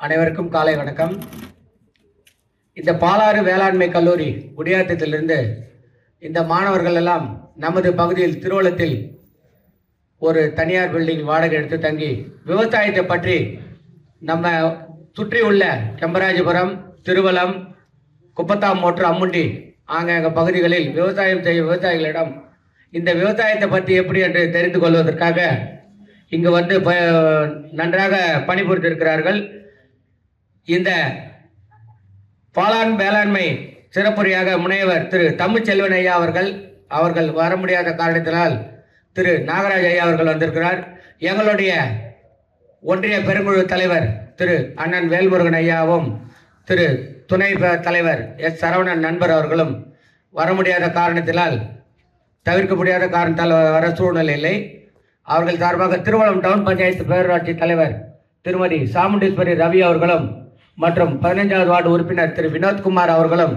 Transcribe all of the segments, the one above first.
அனைவருக்கும் காலை வணக்கம். இந்த பாலாறு வேளாண்மை கல்லூரி குடியாத்தத்திலிருந்து இந்த மாணவர்கள் எல்லாம் நமது பகுதியில் திருவள்ளத்தில் ஒரு தனியார் பில்டிங் வாடகை எடுத்து தங்கி விவசாயத்தை பற்றி நம்ம சுற்றி உள்ள கெம்பராஜபுரம், திருவலம், குப்பத்தாமோற்று, அம்முண்டி ஆகிய பகுதிகளில் விவசாயம் செய்யும் விவசாயிகளிடம் இந்த விவசாயத்தை பற்றி எப்படி என்று தெரிந்து கொள்வதற்காக இங்கு வந்து நன்றாக பணிபுரிந்திருக்கிறார்கள். இந்த பாலான் வேளாண்மை சிறப்புரையாக முனைவர் திரு தமிழ்ச்செல்வன் ஐயா அவர்கள் வர முடியாத காரணத்தினால் திரு நாகராஜ் ஐயா அவர்கள் வந்திருக்கிறார். எங்களுடைய ஒன்றிய பெருங்குழு தலைவர் திரு அண்ணன் வேல்முருகன் ஐயாவும் திரு துணை தலைவர் எஸ் சரவணன் நண்பர் அவர்களும் வர முடியாத காரணத்தினால், தவிர்க்க முடியாத காரணத்தால் வர சூழ்நிலை இல்லை. அவர்கள் சார்பாக திருவள்ளம் டவுன் பஞ்சாயத்து பேரூராட்சி தலைவர் திருமதி சாமுண்டீஸ்வரி ரவி அவர்களும் மற்றும் 15வது வார்டு உறுப்பினர் திரு வினோத்குமார் அவர்களும்,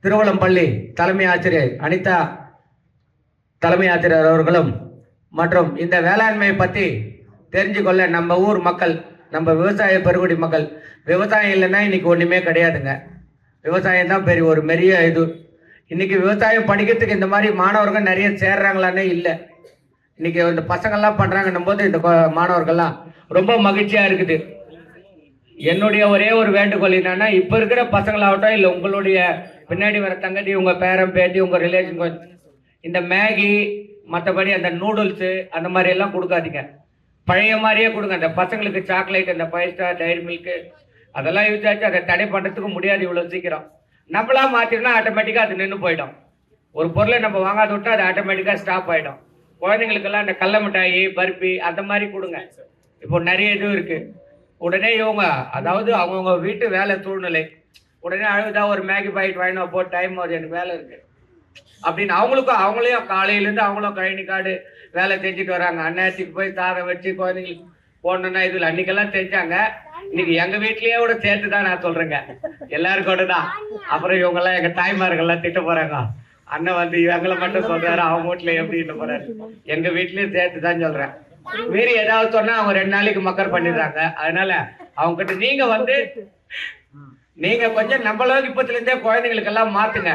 திருவள்ளம் பள்ளி தலைமை ஆசிரியர் அனிதா தலைமை ஆசிரியர் அவர்களும் மற்றும் இந்த வேளாண்மையை பற்றி தெரிஞ்சு கொள்ள நம்ம ஊர் மக்கள், நம்ம விவசாய பெருங்குடி மக்கள், விவசாயம் இல்லைன்னா இன்னைக்கு ஒன்றுமே கிடையாதுங்க. விவசாயம் தான் பெரிய ஒரு பெரிய இது. இன்னைக்கு விவசாயம் படிக்கிறதுக்கு இந்த மாதிரி மாணவர்கள் நிறைய சேர்றாங்களானே இல்லை. இன்னைக்கு இந்த பசங்கள்லாம் பண்ணுறாங்கன்னும் போது இந்த மாணவர்கள்லாம் ரொம்ப மகிழ்ச்சியாக இருக்குது. என்னுடைய ஒரே ஒரு வேண்டுகோள் என்னன்னா, இப்போ இருக்கிற பசங்களாகட்டும் இல்லை உங்களுடைய பின்னாடி வர தங்கச்சி, உங்கள் பேரன் பேத்தி, உங்கள் ரிலேஷன் இந்த மேகி மற்றபடி அந்த நூடுல்ஸு அந்த மாதிரி எல்லாம் கொடுக்காதீங்க. பழைய மாதிரியே கொடுங்க. அந்த பசங்களுக்கு சாக்லேட், அந்த 5 ஸ்டார், டைரி மில்க்கு அதெல்லாம் யூஸ் ஆச்சு. அதை தடை பண்ணுறதுக்கு முடியாது இவ்வளோ சீக்கிரம். நம்மளா மாற்றினா ஆட்டோமேட்டிக்காக அது நின்று போயிடும். ஒரு பொருளை நம்ம வாங்காத விட்டால் அது ஆட்டோமேட்டிக்காக ஸ்டாப் ஆகிடும். குழந்தைங்களுக்கெல்லாம் அந்த கடல மிட்டாயி, பருப்பி அந்த மாதிரி கொடுங்க. இப்போ நிறைய இது இருக்குது. உடனே இவங்க, அதாவது அவங்கவுங்க வீட்டு வேலை சூழ்நிலை, உடனே அழுதா ஒரு மேகி பாக்கெட் வாங்கினோம் போட்டு டைம் ஆகுது, எனக்கு வேலை இருக்குது அப்படின்னு அவங்களையும் காலையிலேருந்து அவங்களும் கழனி காடு வேலை செஞ்சுட்டு வராங்க. அந்நேரத்துக்கு போய் சாதம் வச்சு குழந்தைங்களுக்கு போடணுன்னா இதில் அன்னைக்கெல்லாம் செஞ்சாங்க. இன்னைக்கு எங்கள் வீட்லேயே கூட சேர்த்து தான் நான் சொல்கிறேங்க, எல்லாருக்கோட தான். அப்புறம் இவங்கெல்லாம் எங்கள் தாய்மார்கள்லாம் திட்ட போகிறாங்க, அண்ணன் வந்து எங்களை மட்டும் சொல்கிறாரு, அவங்க வீட்டில் எப்படின்னு போகிறாரு. எங்கள் வீட்லேயும் சேர்த்து தான் சொல்கிறேன். மீறி ஏதாவது சொன்னா அவங்க 2 நாளைக்கு மக்கர் பண்ணிடுறாங்க. அதனால அவங்க கிட்ட நீங்க கொஞ்சம் நம்மளவுக்கு இப்பத்துல இருந்தே குழந்தைங்களுக்கு எல்லாம் மாத்துங்க.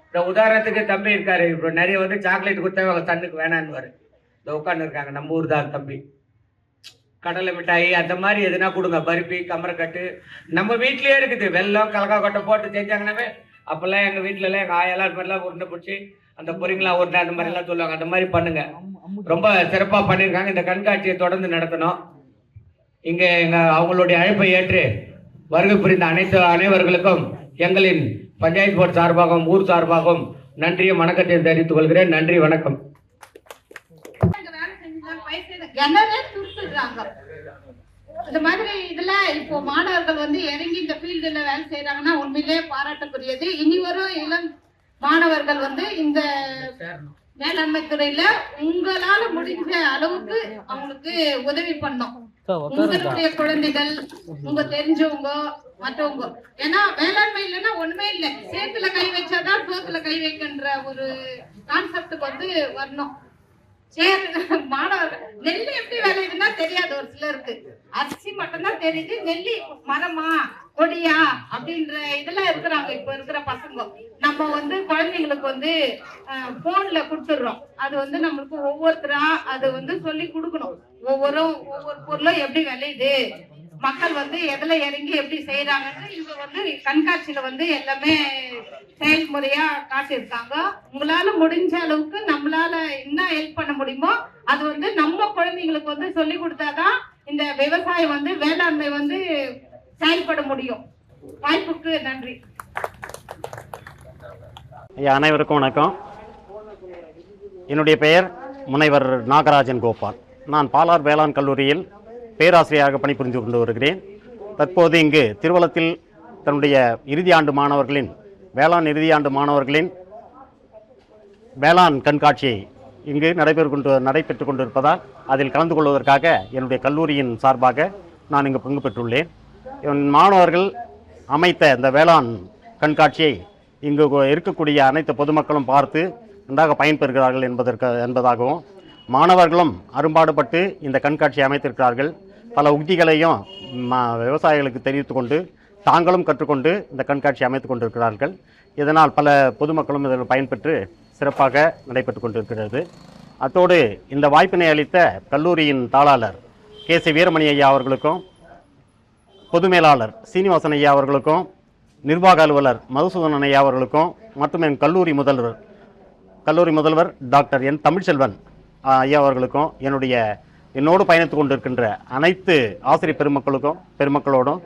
இந்த உதாரணத்துக்கு தம்பி இருக்காரு, இப்போ நிறைய வந்து சாக்லேட் கொடுத்தா அவங்க தண்ணுக்கு வேணான்னு இந்த உட்காந்து இருக்காங்க. நம்ம ஊர் தான் தம்பி. கடலை மிட்டாய் அந்த மாதிரி எதுனா கொடுங்க. பருப்பி, கமரக்கட்டு நம்ம வீட்லயே இருக்குது. வெல்லம், கலக்கா கொட்டை போட்டு செஞ்சாங்கன்னாவே, அப்பெல்லாம் எங்க வீட்டுல எல்லாம் எங்க ஆயெல்லாம் அது மாதிரிலாம் உருண்டை பிடிச்சி அந்த பொறிங்களா உருண்டை அந்த மாதிரி எல்லாம் சொல்லுவாங்க. அந்த மாதிரி பண்ணுங்க. ரொம்ப சிறப்பா பண்ணியிருக்காங்க. இந்த கண்காட்சியை தொடர்ந்து நடத்தணும். இங்க அவங்களுடைய அழைப்பை ஏற்று வருகை புரிந்த அனைவர்களுக்கும் எங்களின் பஞ்சாயத்து போர்டு சார்பாகவும் ஊர் சார்பாகவும் நன்றியும் வணக்கத்தையும் தெரிவித்துக் கொள்கிறேன். நன்றி, வணக்கம். இந்த மாதிரி இதுல இப்போ மாணவர்கள் வந்து இறங்கி இந்த ஃபீல்டுல வேலை செய்யறாங்கன்னா உண்மையிலே பாராட்டக்கூடியது. இனி வரும் இளம் மாணவர்கள் வந்து இந்த வேளாண்மை துறையில உங்களால முடிஞ்ச அளவுக்கு அவங்களுக்கு உதவி பண்ணும். உங்களுடைய குழந்தைகள், உங்க தெரிஞ்சவங்க, மற்றவங்க. ஏன்னா வேளாண்மை இல்லைன்னா ஒண்ணுமே இல்லை. சேத்துல கை வச்சாதான் சோத்துல கை வைக்கின்ற ஒரு கான்செப்டுக்கு வந்து வரணும். மாணவர்கள் நெல்லி எப்படி விளையுதுன்னா தெரியாது ஒரு சிலருக்கு. அரிசி மட்டும்தான் தெரியுது. நெல்லி மரமா கொடியா அப்படின்ற இதெல்லாம் இருக்கிறாங்க இப்ப இருக்கிற பசங்க. நம்ம வந்து குழந்தைங்களுக்கு வந்து போன்ல கொடுத்துடுறோம். அது வந்து நம்மளுக்கு ஒவ்வொருத்தரா அது வந்து சொல்லி கொடுக்கணும். ஒவ்வொரு பொருளும் எப்படி விளையுது, மக்கள் வந்து எதுல இறங்கி எப்படி செய்யறாங்கன்னு இவங்க வந்து கண்காட்சியில வந்து எல்லாமே செயல்முறையா காட்டியிருக்காங்க. உங்களால முடிஞ்ச அளவுக்கு நம்மளால என்ன ஹெல்ப் பண்ண முடியுமோ அது வந்து நம்ம குழந்தைங்களுக்கு வந்து சொல்லி கொடுத்தாதான் இந்த விவசாயம் வந்து வேளாண்மை வந்து செயல்பட முடியும். வாய்ப்புக்கு நன்றி. அனைவருக்கும் வணக்கம். என்னுடைய பெயர் முனைவர் நாகராஜன் கோபால். நான் பாலார் வேளாண் கல்லூரியில் பேராசிரியராக பணிபுரிந்து கொண்டு வருகிறேன். தற்போது இங்கு திருவள்ளத்தில் தன்னுடைய இறுதியாண்டு மாணவர்களின் வேளாண் கண்காட்சியை இங்கு நடைபெற்று கொண்டிருப்பதால் அதில் கலந்து கொள்வதற்காக என்னுடைய கல்லூரியின் சார்பாக நான் இங்கு பங்கு பெற்றுள்ளேன். என் மாணவர்கள் அமைத்த இந்த வேளாண் கண்காட்சியை இங்கு இருக்கக்கூடிய அனைத்து பொதுமக்களும் பார்த்து நன்றாக பயன்பெறுகிறார்கள் என்பதாகவும், மாணவர்களும் அரும்பாடுபட்டு இந்த கண்காட்சியை அமைத்திருக்கிறார்கள். பல உக்திகளையும் விவசாயிகளுக்கு தெரிவித்து கொண்டு தாங்களும் கற்றுக்கொண்டு இந்த கண்காட்சி அமைத்து கொண்டிருக்கிறார்கள். இதனால் பல பொதுமக்களும் இதில் பயன்பெற்று சிறப்பாக நடைபெற்று கொண்டிருக்கிறது. அத்தோடு இந்த வாய்ப்பினை அளித்த கல்லூரியின் தாளாளர் கே.சி. வீரமணி ஐயா அவர்களுக்கும், பொது மேலாளர் சீனிவாசன் ஐயா அவர்களுக்கும், நிர்வாக அலுவலர் மதுசூதனன் ஐயா அவர்களுக்கும் மற்றும் என் கல்லூரி முதல்வர் டாக்டர் என் தமிழ்ச்செல்வன் ஐயா அவர்களுக்கும் என்னோடு பயணித்து கொண்டிருக்கின்ற அனைத்து ஆசிரியர் பெருமக்களோடும்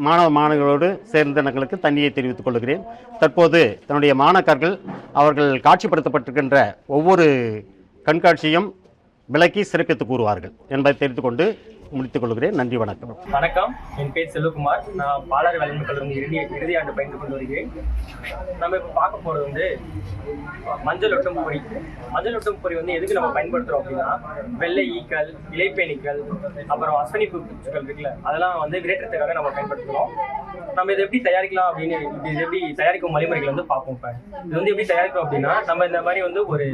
மாணவர்களோடு சேர்ந்த எங்களுக்கு தண்ணியை தெரிவித்துக் கொள்கிறேன். தற்போது தன்னுடைய மாணாக்கர்கள் அவர்கள் காட்சிப்படுத்தப்பட்டிருக்கின்ற ஒவ்வொரு கண்காட்சியும் விளக்கி சிறப்பித்து கூறுவார்கள் என்பதை தெரிந்து கொண்டு முடித்துக் கொள்கிறேன். நன்றி, வணக்கம். வணக்கம், என் பேர் செல்வகுமார். நான் பாலாறு வேளாண்மை கல்லூரி இறுதி ஆண்டு பயின்று கொண்டு வருகிறேன். நம்ம இப்போ பார்க்க போகிறது வந்து மஞ்சள் ஒட்டும் பொறி. மஞ்சள் ஒட்டும் பொறி வந்து எதுக்கு நம்ம பயன்படுத்துகிறோம் அப்படின்னா, வெள்ளை ஈக்கள், இலைப்பேணிகள், அப்புறம் அஸ்வினி பூச்சிகள் இருக்குல்ல, அதெல்லாம் வந்து விரட்டுறதுக்காக நம்ம பயன்படுத்துகிறோம். நம்ம இதை எப்படி தயாரிக்கலாம் அப்படின்னு இது எப்படி தயாரிக்கும் வழிமுறைகள் வந்து பார்ப்போம். இப்போ இது வந்து எப்படி தயாரிக்கும் அப்படின்னா, நம்ம இந்த மாதிரி வந்து ஒரு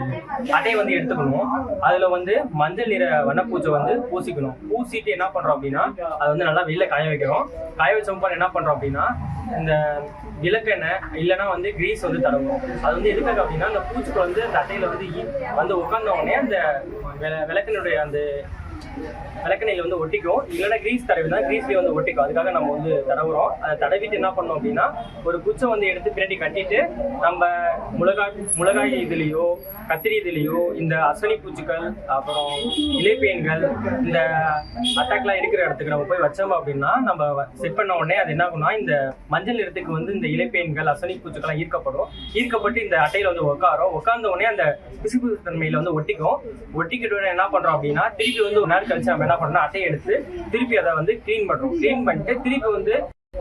அட்டையை வந்து எடுத்துக்கணும். அதில் வந்து மஞ்சள் நிற வண்ணப்பூச்சை வந்து பூசிக்கணும். பூசிட்டு என்ன பண்றோம் அப்படின்னா, அது வந்து நல்லா வெயில காய வைக்கிறோம். காய வச்ச என்ன பண்றோம் அப்படின்னா, இந்த விளக்கெண்ணெய் இல்லைன்னா வந்து கிரீஸ் வந்து தடவும். அது வந்து எதுக்காக அப்படின்னா, அந்த பூச்சிக்கு வந்து அந்த அட்டையில வந்து உட்கார்ந்த உடனே அந்த விளக்கெண்ணுடைய அந்த விளக்கெண்ணையில வந்து ஒட்டிக்கும். இல்லைன்னா கிரீஸ் தடவினா கிரீஸ்லேயே வந்து ஒட்டிக்கும். அதுக்காக நம்ம வந்து தடவுறோம். அதை தடவிட்டு என்ன பண்ணோம் அப்படின்னா, ஒரு குச்சை வந்து எடுத்து பின்னாடி கட்டிட்டு நம்ம முளகாய் இதுலேயோ கத்திரி இதுலேயோ இந்த அஸ்வினி பூச்சிகள் அப்புறம் இலைப்பேன்கள் இந்த அட்டாக்லாம் இருக்கிற இடத்துக்கு நம்ம போய் வச்சோம் அப்படின்னா, நம்ம செட் பண்ண உடனே அது என்ன ஆகும்னா, இந்த மஞ்சள் நிறத்துக்கு வந்து இந்த இலைப்பேன்கள் அஸ்வினி பூச்சிகள்லாம் ஈர்க்கப்பட்டு இந்த அட்டையில வந்து உட்கார்ந்த உடனே அந்த பிசுபிசு தன்மையில வந்து ஒட்டிக்கிட்டு என்ன பண்றோம் அப்படின்னா, திருப்பி வந்து ஒரு நாள் கழிச்சு நம்ம என்ன பண்றோம், அட்டையை எடுத்து திருப்பி அதை வந்து கிளீன் பண்ணிட்டு திருப்பி வந்து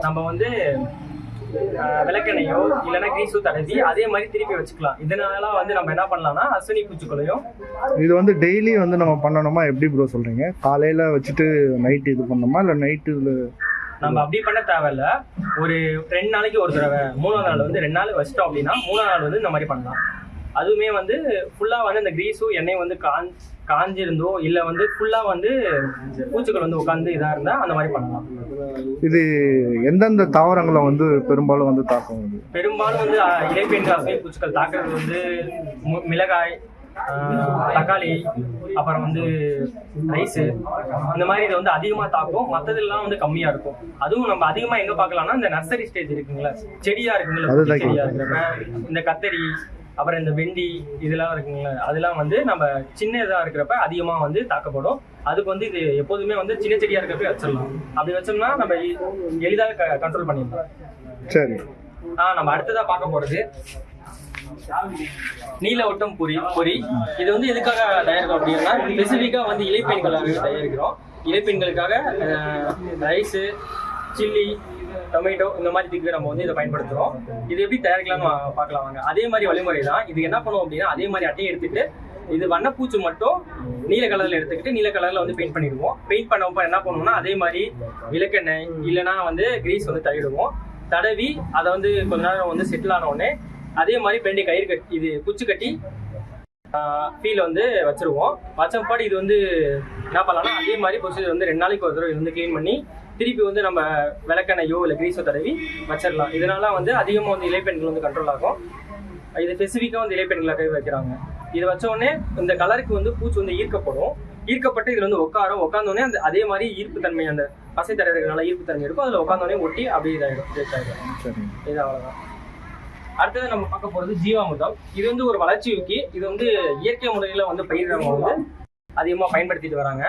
நம்ம வந்து விளக்கெண்ணையோ இல்லைன்னா கிரீஸோ தடவி அதே மாதிரி திருப்பி வச்சுக்கலாம். இதனால வந்து நம்ம என்ன பண்ணலாம்னா, அஸ்வினி பூச்சிகளையும் இது வந்து டெய்லி வந்து நம்ம பண்ணணுமா? எப்படி ப்ரோ சொல்றீங்க? காலையில வச்சுட்டு நைட் இது பண்ணணுமா, இல்லை நைட்டு நம்ம அப்படி பண்ண தேவையில்ல. ஒரு 2 நாளைக்கு ஒரு தடவை, 3ஆவது நாள் வந்து 2 நாள் வச்சிட்டோம் அப்படின்னா 3ஆவது நாள் வந்து இந்த மாதிரி பண்ணலாம். அதுவுமே வந்து ஃபுல்லா வந்து இந்த கிரீஸும் எண்ணெய் வந்து காஞ்சிருந்தோ இல்லை வந்து ஃபுல்லா வந்து பூச்சிகள் வந்து உட்காந்து இதா இருந்தா அந்த மாதிரி பண்ணலாம். இது எந்தெந்த தாவரங்களை வந்து பெரும்பாலும் வந்து தாக்கும்? பெரும்பாலும் வந்து இலைப்பேன்கள் அஸ்வினி பூச்சிகள் தாக்குறது வந்து மிளகாய், தக்காளி, அப்புறம் வந்து ரைஸு, இந்த மாதிரி இதை வந்து அதிகமாக தாக்கும். மற்றதெல்லாம் வந்து கம்மியாக இருக்கும். அதுவும் நம்ம அதிகமாக எங்கே பார்க்கலாம்னா, இந்த நர்சரி ஸ்டேஜ் இருக்குங்களா, செடியாக இருக்குங்களா, செடியாக இருக்கிறப்ப இந்த கத்தரி அப்புறம் இந்த வெண்டி இதெல்லாம் இருக்குங்களா, அதெல்லாம் வந்து நம்ம சின்ன இதாக இருக்கிறப்ப அதிகமாக வந்து தாக்கப்படும். அதுக்கு வந்து இது எப்போதுமே வந்து சின்ன செடியாக இருக்கிறப்ப வச்சிடலாம். அப்படி வச்சோம்னா நம்ம எளிதாக கண்ட்ரோல் பண்ணிடலாம். சரி, நம்ம அடுத்ததாக பார்க்க போகிறது நீல ஒட்டும் பொறி. இது வந்து எதுக்காக தயாரிக்கிறோம் அப்படின்னா, ஸ்பெசிஃபிக்காக வந்து இலைப்பெண்களுக்காக தயாரிக்கிறோம். இலைப்பெண்களுக்காக ரைஸு, சில்லி, டொமேட்டோ இந்த மாதிரி இதுக்கு நம்ம வந்து இதை பயன்படுத்துகிறோம். இது எப்படி தயாரிக்கலாம்னு பார்க்கலாம் வாங்க. அதே மாதிரி வழிமுறை தான். இது என்ன பண்ணுவோம் அப்படின்னா, அதே மாதிரி அட்டையை எடுத்துட்டு இது வண்ணப்பூச்சி மட்டும் நீல கலரில் எடுத்துக்கிட்டு நீல கலரில் வந்து பெயிண்ட் பண்ணிடுவோம். பெயிண்ட் பண்ணப்போ என்ன பண்ணுவோம்னா, அதே மாதிரி விளக்கெண்ணெய் இல்லைன்னா வந்து கிரீஸ் வந்து தடவி அதை வந்து கொஞ்ச நேரம் வந்து செட்டில் ஆன உடனே அதே மாதிரி பெண்டி கயிறு கட்டி இது குச்சி கட்டி ஃபீல் வந்து வச்சிருவோம். வச்சப்பாடு இது வந்து என்ன பண்ணலாம்னா, அதே மாதிரி ப்ரொசீஜர் வந்து 2 நாளைக்கு ஒரு தடவை வந்து க்ளீன் பண்ணி திருப்பி வந்து நம்ம விளக்கெண்ணையோ இல்லை கிரீஸோ தடவி வச்சிடலாம். இதனால வந்து அதிகமாக வந்து இலைப்பெண்கள் வந்து கண்ட்ரோல் ஆகும். இது ஸ்பெசிஃபிக்காக வந்து இலைப்பெண்களை வைக்கிறாங்க. இது வச்ச உடனே இந்த கலருக்கு வந்து பூச்சி வந்து ஈர்க்கப்பட்டு இதில் வந்து உட்காந்தோடனே அந்த அதே மாதிரி ஈர்ப்பு தன்மை, அந்த பசை தடவைனால ஈர்ப்பு தன்மை இருக்கும். அதில் உட்காந்தோடனே ஒட்டி அப்படியே இதாகிடும். இது அவ்வளோதான். அடுத்தது நம்ம பார்க்க போகிறது ஜீவாமிர்தம். இது வந்து ஒரு வளர்ச்சி ஊக்கி. இது வந்து இயற்கை முறையில் வந்து பயிரிடறவங்க வந்து அதிகமாக பயன்படுத்திட்டு வராங்க.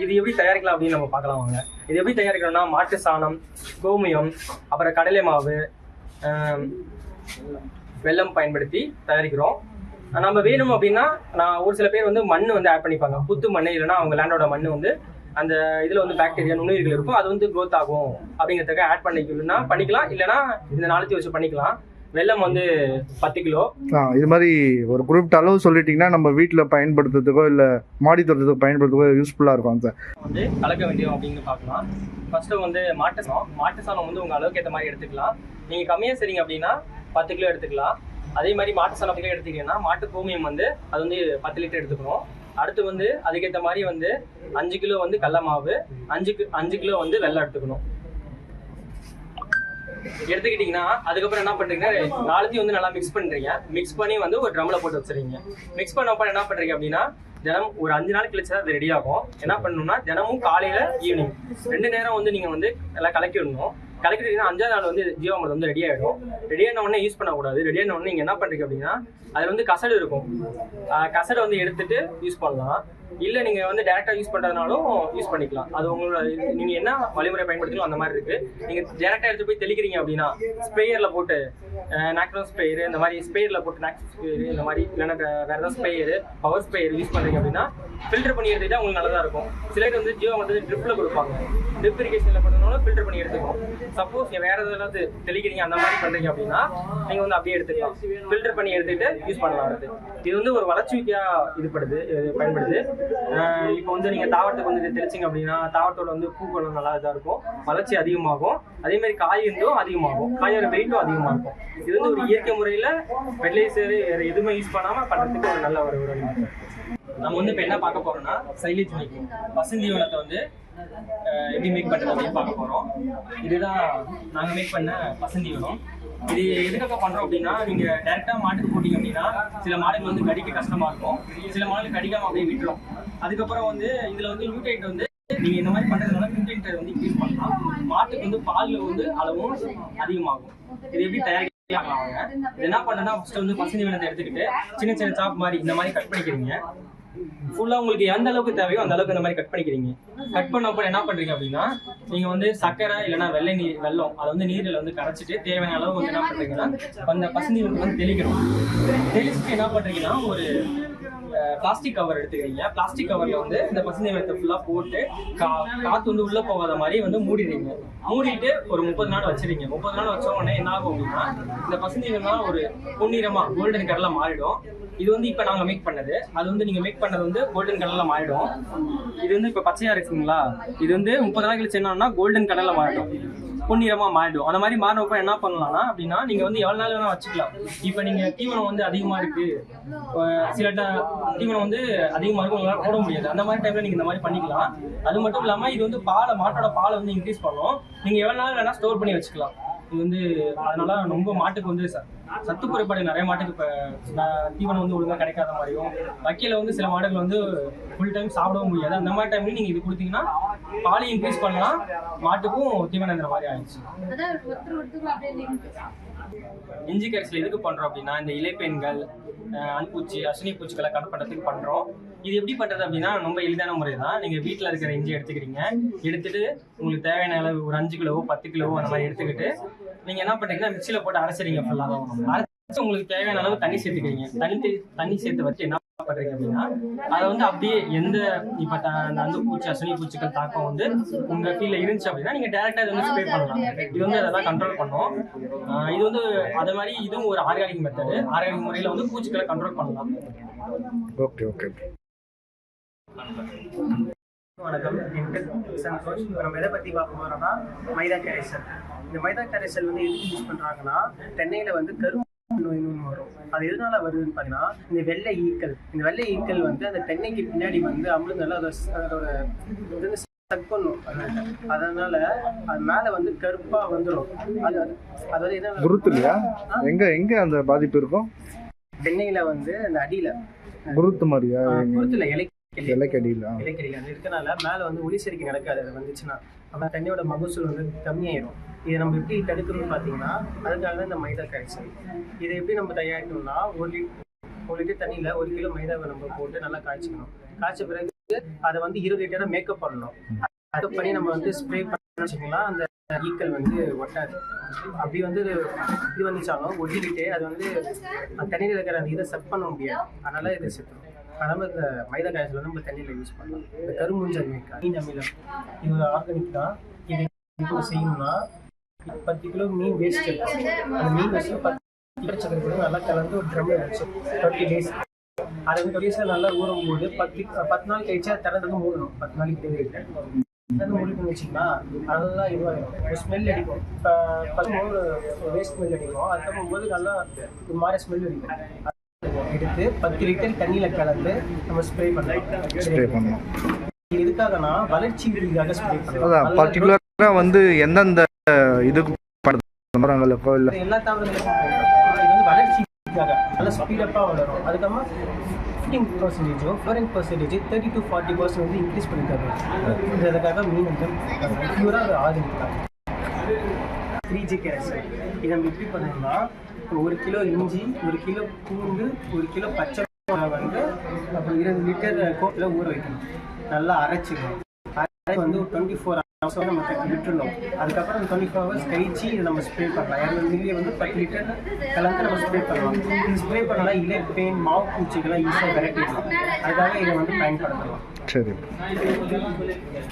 இது எப்படி தயாரிக்கலாம் அப்படின்னு நம்ம பார்க்கலாம் வாங்க. இது எப்படி தயாரிக்கணும்னா, மாட்டு சாணம், கோமியம், அப்புறம் கடலை மாவு, வெல்லம் பயன்படுத்தி தயாரிக்கிறோம். நம்ம வேணும் அப்படின்னா ஒரு சில பேர் வந்து மண் வந்து ஆட் பண்ணிப்பாங்க. புத்து மண் இல்லைன்னா அவங்க லேண்டோட மண் வந்து அந்த இதில் வந்து பாக்டீரியா நுண்ணுயிர்கள் இருக்கும், அது வந்து க்ரோத் ஆகும் அப்படிங்கிறதுக்காக ஆட் பண்ணிக்கலாம். இல்லைன்னா இந்த நாளைக்கு வச்சு பண்ணிக்கலாம். வெல்லம் வந்து 10 கிலோ. இது மாதிரி ஒரு குறிப்பிட்ட அளவு சொல்லிட்டீங்கன்னா நம்ம வீட்டில் பயன்படுத்துறதுக்கோ இல்லை மாடி தோட்டத்துக்கோ பயன்படுத்துக்கோ யூஸ்ஃபுல்லாக இருக்கும். சார் வந்து கலக்க வேண்டியது அப்படின்னு பார்க்கலாம். ஃபர்ஸ்ட்டு வந்து மாட்டு சாணம் வந்து உங்கள் அளவுக்கு ஏற்ற மாதிரி எடுத்துக்கலாம். நீங்கள் கம்மியாக சரிங்க அப்படின்னா 10 கிலோ எடுத்துக்கலாம். அதே மாதிரி மாட்டு சாணம் கிலோ எடுத்துக்கிட்டீங்கன்னா மாட்டு கோமியம் வந்து அது வந்து 10 லிட்டர் எடுத்துக்கணும். அடுத்து வந்து அதுக்கேற்ற மாதிரி வந்து 5 கிலோ வந்து கடல மாவு, 5 கிலோ வந்து வெல்லம் எடுத்துக்கணும். எடுத்துக்கிட்டீங்கன்னா அதுக்கப்புறம் என்ன பண்றீங்க, நாளைக்கு வந்து நல்லா மிக்ஸ் பண்றீங்க. மிக்ஸ் பண்ணி வந்து ஒரு ட்ரம்ல போட்டு வச்சுறீங்க. மிக்ஸ் பண்ணப்ப என்ன பண்றீங்க அப்படின்னா, தினம் ஒரு 5 நாள் கழிச்சு அது ரெடி ஆகும். என்ன பண்ணணும்னா, தினமும் காலையில ஈவினிங் 2 நேரம் வந்து நீங்க வந்து எல்லாம் கலக்கி விடணும். கலக்கிட்டீங்கன்னா 5ஆவது நாள் வந்து ஜீவாமிர்தம் வந்து ரெடி ஆகிடும். ரெடி ஆன உடனே யூஸ் பண்ணக்கூடாது. ரெடி ஆன உடனே நீங்க என்ன பண்றீங்க அப்படின்னா, அது வந்து கசடு இருக்கும். கசடை வந்து எடுத்துட்டு யூஸ் பண்ணலாம். இல்லை நீங்கள் வந்து டேரெக்டாக யூஸ் பண்ணுறதுனாலும் யூஸ் பண்ணிக்கலாம். அது உங்களோட நீங்கள் என்ன வழிமுறை பயன்படுத்தணும் அந்த மாதிரி இருக்குது. நீங்கள் டேரெக்டாக எடுத்து போய் தெளிக்கிறீங்க அப்படின்னா, ஸ்ப்ரேயரில் போட்டு நாக்ரோன் ஸ்ப்ரேயரு, இந்த மாதிரி ஸ்ப்ரேயரில் போட்டு நாக்ஸ் ஸ்ப்ரேயரு, இந்த மாதிரி இல்லைன்னா வேறு ஏதாவது ஸ்ப்ரேயரு, பவர் ஸ்ப்ரேயர் யூஸ் பண்ணுறீங்க அப்படின்னா ஃபில்டர் பண்ணி எடுத்துக்கிட்டால் உங்களுக்கு நல்லதாக இருக்கும். சிலர் வந்து ஜீவாமிர்தம் ட்ரிப்பில் கொடுப்பாங்க. ட்ரிப் இரிகேஷனில் பண்ணுறதுனால ஃபில்டர் பண்ணி எடுத்துக்கணும். சப்போஸ் நீங்கள் வேறு ஏதாவது தெளிக்கிறீங்க அந்த மாதிரி பண்ணுறீங்க அப்படின்னா நீங்கள் வந்து அப்படியே எடுத்துக்கலாம். ஃபில்டர் பண்ணி எடுத்துக்கிட்டு யூஸ் பண்ணலாம். இது வந்து ஒரு வளர்ச்சிக்காக பயன்படுது. இப்போ வந்து நீங்கள் தாவரத்துக்கு வந்து தெளிச்சிங்க அப்படின்னா தாவரத்தோட வந்து பூக்களும் நல்லா இதாக இருக்கும், வளர்ச்சி அதிகமாகும். அதே மாதிரி காய் இருந்தும் அதிகமாகும், காயோட வெயிட்டும் அதிகமாக இருக்கும். இது வந்து ஒரு இயற்கை முறையில் ஃபெர்டிலைசர் வேறு எதுவுமே யூஸ் பண்ணாமல் பண்ணுறதுக்கு ஒரு நல்ல ஒரு வழிமுறை. நம்ம வந்து இப்போ என்ன பார்க்க போகிறோம்னா, சைலேஜ் மேக்கிங், பசுந்தீவனத்தை வந்து எப்படி மேக் பண்ணுறது அப்படின்னு பார்க்க போகிறோம். இதுதான் நாங்கள் மேக் பண்ண பசுந்தீவனம். இது எதுக்காக பண்ணுறோம் அப்படின்னா, நீங்கள் டேரெக்டாக மாட்டுக்கு போட்டிங்க அப்படின்னா சில மாடுகள் வந்து கடிக்க கஷ்டமாக இருக்கும், சில மாடுகள் கடிக்காமல் அப்படியே விட்டுரும். அதுக்கப்புறம் வந்து இதில் வந்து நியூட்ரைட் வந்து நீங்கள் இந்த மாதிரி பண்ணுறதுனால நியூட்ரைட் வந்து இன்க்ரீஸ் பண்ணலாம். மாட்டுக்கு வந்து பாலில் வந்து அளவும் அதிகமாகும். இது எப்படி தயாரிக்கலாங்க? இது என்ன பண்ணுன்னா, ஃபஸ்ட்டு வந்து பசுந்தீவனத்தை எடுத்துக்கிட்டு சின்ன சின்ன சாப் மாதிரி இந்த மாதிரி கட் பண்ணிக்கிறீங்க. ஃபுல்லாக உங்களுக்கு எந்த அளவுக்கு தேவையோ அந்த அளவுக்கு இந்த மாதிரி கட் பண்ணிக்கிறீங்க. கட் பண்ணப்போ என்ன பண்ணுறீங்க அப்படின்னா, நீங்கள் வந்து சர்க்கரை இல்லைன்னா வெல்லம் அதை வந்து நீரில் வந்து கரைச்சிட்டு தேவையான அளவு வந்து என்ன பண்ணுறீங்கன்னா அந்த பசுந்தீவனத்தை வந்து தெளிக்கணும். தெளிச்சுட்டு என்ன பண்ணுறீங்கன்னா, ஒரு பிளாஸ்டிக் கவர் எடுத்துக்கிறீங்க. பிளாஸ்டிக் கவரில் வந்து இந்த பசுந்தீவனத்தை ஃபுல்லாக போட்டு காற்று வந்து உள்ளே போகாத மாதிரி வந்து மூடிடுறீங்க. மூடிட்டு ஒரு 30 நாள் வச்சுருங்க. 30 நாள் வச்ச உடனே என்ன ஆகும் அப்படின்னா, இந்த பசுந்தீவனம் ஒரு பொன்னிறமாக கோல்டன் கலரில் மாறிடும். இது வந்து இப்போ நாங்கள் மேக் பண்ணது. அது வந்து நீங்கள் மேக் பண்ணது வந்து கோல்டன் கலரில் மாறிடும். இது வந்து இப்போ பச்சையாக இருக்குங்களா, இது வந்து 30 நாள் கழிச்சு என்னன்னா கோல்டன் கலரில் மாறிடும், பொன்னிறமாக மாறிடும். அந்த மாதிரி மாறினப்போ என்ன பண்ணலாம்னா அப்படின்னா, நீங்கள் வந்து எவ்வளோ நாள் வேணால் வச்சுக்கலாம். இப்போ நீங்கள் தீவனம் வந்து அதிகமாக இருக்குது, சில தீவனம் வந்து அதிகமாக இருக்கும், உங்களால் போட முடியாது. அந்த மாதிரி டைமில் நீங்கள் இந்த மாதிரி பண்ணிக்கலாம். அது மட்டும் இல்லாமல் இது வந்து மாட்டோட பாலை வந்து இன்க்ரீஸ் பண்ணும். நீங்கள் எவ்வளோ நாள் வேணால் ஸ்டோர் பண்ணி வச்சுக்கலாம். இது வந்து அதனால ரொம்ப மாட்டுக்கு வந்து சத்து குறைபாடு நிறைய மாட்டுக்கு இப்போ தீவனம் வந்து ஒழுங்காக கிடைக்காத மாதிரியும், வக்கையில் வந்து சில மாடுகள் வந்து ஃபுல் டைம் சாப்பிடவும் முடியாது. அந்த மாதிரி டைம்ல நீங்கள் இது கொடுத்தீங்கன்னா பாலை இன்க்ரீஸ் பண்ணலாம், மாட்டுக்கும் தீவனம் இந்த மாதிரி ஆயிடுச்சு. இஞ்சி கரைசல் எதுக்கு பண்ணுறோம் அப்படின்னா, இந்த இலைப்பெண்கள், அன்பூச்சி, அஸ்வினி பூச்சிகளை கட் பண்ணுறதுக்கு பண்ணுறோம். இது எப்படி பண்ணுறது அப்படின்னா, ரொம்ப எளிதான முறை தான். நீங்கள் வீட்டில் இருக்கிற இஞ்சி எடுத்துக்கிறீங்க. எடுத்துகிட்டு உங்களுக்கு தேவையான அளவு ஒரு 5 கிலோவோ 10 கிலோவோ அந்த மாதிரி எடுத்துக்கிட்டு நீங்கள் என்ன பண்ணுறீங்கன்னா, மிக்சியில் போட்டு அரைச்சிடுங்க. ஃபுல்லாக அரைச்சி உங்களுக்கு தேவையான அளவு தண்ணி சேர்த்துக்கிறீங்க. தண்ணி சேர்த்து வச்சு என்ன பண்ணுறீங்க அப்படின்னா, அதை வந்து அப்படியே எந்த இப்போ அந்த அந்துப்பூச்சி, அஸ்வினி பூச்சிகள் தாக்கம் வந்து உங்கள் ஃபீல்டில் இருந்துச்சு அப்படின்னா நீங்கள் டேரெக்டாக இதை வந்து ஸ்ப்ரே பண்ணலாம். இது வந்து அதெல்லாம் கண்ட்ரோல் பண்ணும். இது வந்து அதே மாதிரி இதுவும் ஒரு ஆர்கானிக் மெத்தடு. ஆர்கானிக் முறையில் வந்து பூச்சிகளை கண்ட்ரோல் பண்ணலாம். Okay okay. வணக்கம், என் பேர் சந்தோஷ். இப்போ நம்ம எதை பற்றி பார்க்க போகிறோம்னா, மைதா கரைசல். இந்த மைதா கரைசல் வந்து எதுக்கு யூஸ் பண்ணுறாங்கன்னா, தென்னையில் வந்து கரும்பு நோய்னு வரும். அது எதனால வருதுன்னு பார்த்தீங்கன்னா, இந்த வெள்ளை ஈக்கள் வந்து அந்த தென்னைக்கு பின்னாடி வந்து அமிர்தம் அதோட இது சக் பண்ணும். அதனால அது மேலே வந்து கருப்பாக வந்துடும். அதாவது என்ன குருத்து இல்லையா? எங்க அந்த பாதிப்பு இருக்கும்? தென்னையில் வந்து அந்த அடியில் குருத்து மாதிரியா? குருத்துல இலைக்கடியில் அது இருக்கனால மேலே வந்து ஒளி சேர்க்கை நடக்காது. அது வந்துச்சுன்னா அப்போ தண்ணியோட மகசூல் வந்து கம்மியாயிடும். இதை நம்ம எப்படி தடுக்கணும்னு பார்த்தீங்கன்னா, அதுக்காக தான் இந்த மைதா கரைசல். இதை எப்படி நம்ம தயாரிக்கணும்னா, 1 லிட்டர் தண்ணியில் 1 கிலோ மைதாவை நம்ம போட்டு நல்லா காய்ச்சிக்கணும். காய்ச்ச பிறகு அதை வந்து 20 லிட்டராக மேக்கப் பண்ணணும். அது பண்ணி நம்ம வந்து ஸ்ப்ரே பண்ண வச்சுக்கலாம். அந்த ஈக்கள் வந்து ஒட்டாது. அப்படி வந்து இது வந்துச்சாலும் ஒட்டிக்கிட்டே அது வந்து தண்ணியில் இருக்கிற அந்த இதை சக் பண்ண முடியாது. அதனால இதை செத்துடும். அதனால் இந்த மைதா காய்ச்சல் வந்து நம்ம தண்ணியில் யூஸ் பண்ணலாம். இந்த கரும்புஞ்சல் மீன் அமிலம் இது ஒரு ஆர்கானிக் தான். இது இப்போ செய்யணும்னா 10 கிலோ மீன் வேஸ்ட் இருக்கு. அந்த மீன் வேஸ்ட்டு 10 கிலோ சக்கரை கூட நல்லா கலந்து ஒரு ட்ரம்மில் வச்சு 30 டேஸ் அதை வந்து 20 டேஸில் நல்லா ஊறும்போது 10 நாள் கழிச்சு அதை திறந்து மூடணும். 10 நாளைக்கு தேவையில்லை மூடிட்டு வச்சிங்கன்னா நல்லா இதுவாகிடும். ஒரு ஸ்மெல் அடிக்கும். இப்போ ஒரு வேஸ்ட் ஸ்மெல் அடிக்கும். அது போகும்போது நல்லா ஒரு மாதிரி ஸ்மெல் அடிக்கும். எடுத்து 10 லிட்டர் தண்ணியில் கலந்து நம்ம ஸ்ப்ரே ஸ்ப்ரே பண்ணலாம். பண்ணணும். எதுக்காகனா வளர்ச்சிக்காக ஸ்ப்ரே அதான் பண்ணலாம். பர்டிகுலராக வந்து எந்தெந்த இதுக்கு மரங்களுக்கோ இல்லை எல்லா தாவரங்களுக்கும் இது வந்து வளர்ச்சிக்காக நல்லா ஸ்பீடப்பாக வளரும். அதுக்கப்புறமா 15%, 40%, 30 to 40% வந்து இன்க்ரீஸ் பண்ணி தரும். அதுக்காக மீன் வந்து பியூராக அது ஆர்கானிக் தான். 3G கேரசல் இதை நம்ம எப்படி பண்ணணும்னா 1 கிலோ இஞ்சி, 1 கிலோ பூண்டு, 1 கிலோ பச்சை மிளகாய் வந்து அப்புறம் 20 லிட்டர் கோட்டில் ஊற வைக்கணும். நல்லா அரைச்சிக்கணும். அரை வந்து ஒரு 24 hours நம்ம விட்டுருணும். அதுக்கப்புறம் 24 hours கழிச்சு இதை நம்ம ஸ்ப்ரே பண்ணலாம். 200 மில்லியை வந்து 10 லிட்டர் கலந்து நம்ம ஸ்ப்ரே பண்ணலாம். இது ஸ்ப்ரே பண்ணலாம் இலை பெயின் மாவு பூச்சிகள்லாம் ஈஸியாக விரட்டிடலாம். அதுக்காக இதை வந்து பயன்படுத்தலாம். சரி.